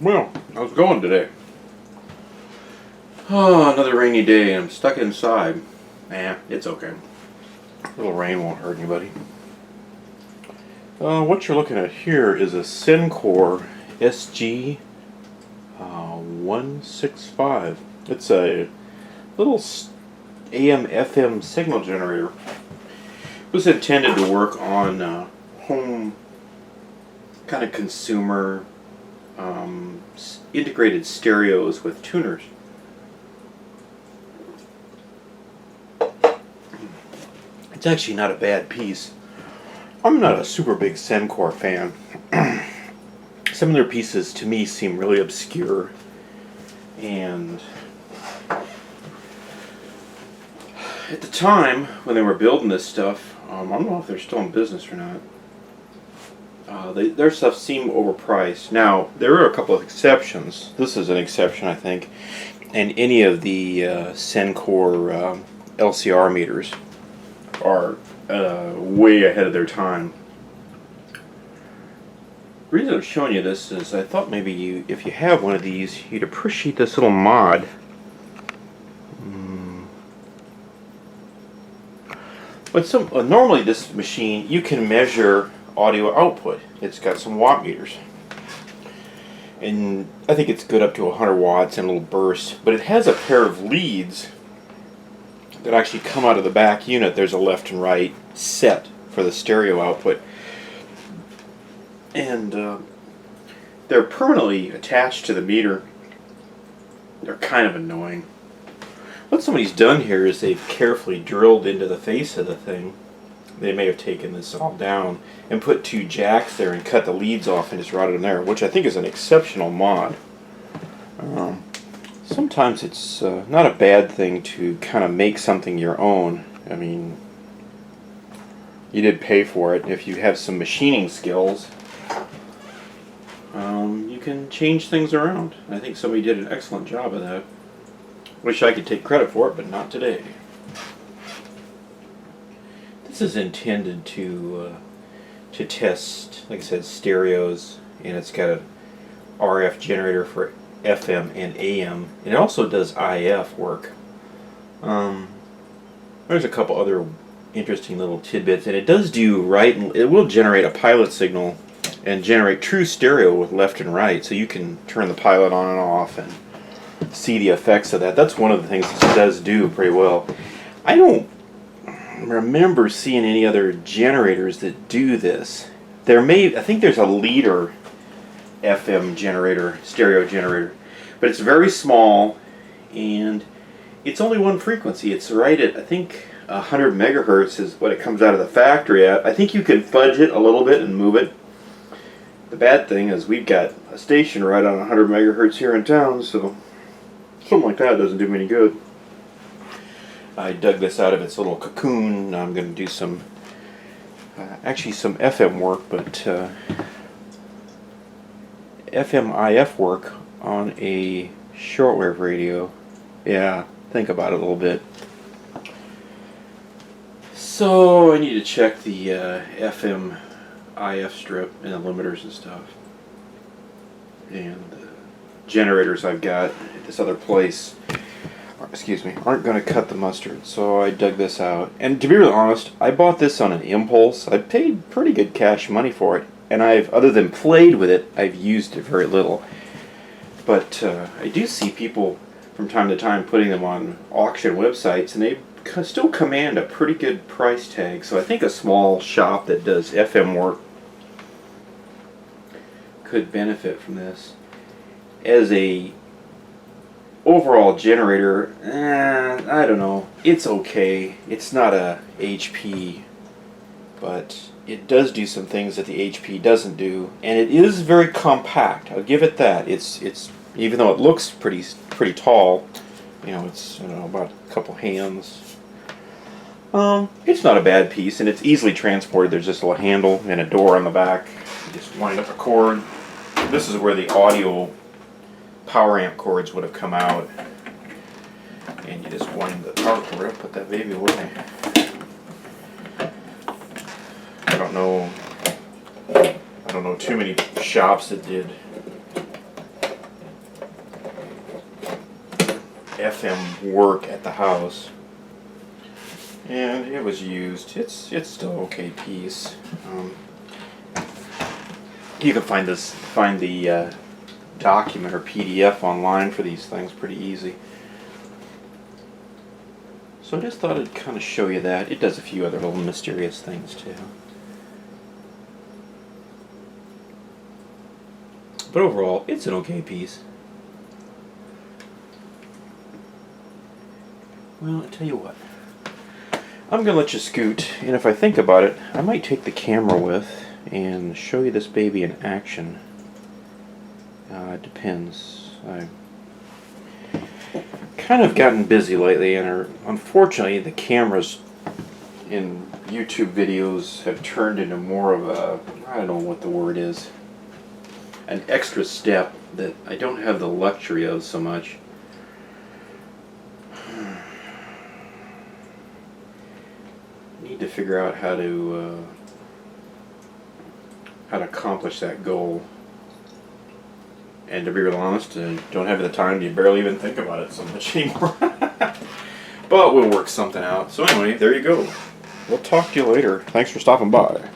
Well, how's it going today? Oh, another rainy day and I'm stuck inside. It's okay. A little rain won't hurt anybody. What you're looking at here is a Sencore SG-165. It's a little AM FM signal generator. It was intended to work on home kind of consumer integrated stereos with tuners. It's actually not a bad piece. I'm not a super big Sencore fan. Some of their pieces to me seem really obscure, and at the time when they were building this stuff, I don't know if they're still in business or not. Their stuff seemed overpriced. Now, there are a couple of exceptions. This is an exception, I think. And any of the Sencore LCR meters are way ahead of their time. The reason I'm showing you this is I thought maybe if you have one of these, you'd appreciate this little mod. But normally this machine, you can measure audio output. It's got some watt meters, and I think it's good up to 100 watts in a little burst, but it has a pair of leads that actually come out of the back unit. There's a left and right set for the stereo output, and they're permanently attached to the meter. They're kind of annoying. What somebody's done here is they've carefully drilled into the face of the thing. They may have taken this all down and put two jacks there and cut the leads off and just routed them there, which I think is an exceptional mod. Sometimes it's not a bad thing to kind of make something your own. I mean, you did pay for it. If you have some machining skills, you can change things around. I think somebody did an excellent job of that. Wish I could take credit for it, but not today. This is intended to test, like I said, stereos, and it's got an RF generator for FM and AM, and it also does IF work. There's a couple other interesting little tidbits, and it does do it will generate a pilot signal and generate true stereo with left and right, so you can turn the pilot on and off and see the effects of that. That's one of the things this does do pretty well. I don't remember seeing any other generators that do this. I think there's a leader FM generator, stereo generator, but it's very small and it's only one frequency. It's right at, I think, 100 megahertz is what it comes out of the factory at. I think you can fudge it a little bit and move it. The bad thing is we've got a station right on 100 megahertz here in town, so something like that doesn't do me any good. I dug this out of its little cocoon. Now I'm going to do some FM work, but FM IF work on a shortwave radio. Yeah, think about it a little bit. So I need to check the FM IF strip and the limiters and stuff. And the generators I've got at this other place, aren't going to cut the mustard. So I dug this out. And to be really honest, I bought this on an impulse. I paid pretty good cash money for it. And other than played with it, I've used it very little. But I do see people from time to time putting them on auction websites, and they still command a pretty good price tag. So I think a small shop that does FM work could benefit from this. As a overall generator, I don't know. It's okay. It's not a HP, but it does do some things that the HP doesn't do, and it is very compact. I'll give it that. It's even though it looks pretty tall, it's about a couple hands. It's not a bad piece, and it's easily transported. There's just a little handle and a door on the back. You just wind up a cord. This is where the audio power amp cords would have come out, and you just wind the power cord up, put that baby away. I don't know too many shops that did FM work at the house, and it was used. It's still okay piece. You can find the document or PDF online for these things pretty easy. So I just thought I'd kind of show you that. It does a few other little mysterious things too. But overall, it's an okay piece. Well, I tell you what. I'm going to let you scoot, and if I think about it, I might take the camera with and show you this baby in action. It depends. I've kind of gotten busy lately, and unfortunately the cameras in YouTube videos have turned into more of a, I don't know what the word is, an extra step that I don't have the luxury of so much. Need to figure out how to accomplish that goal. And to be real honest, I don't have the time to barely even think about it so much anymore. But we'll work something out. So anyway, there you go. We'll talk to you later. Thanks for stopping by.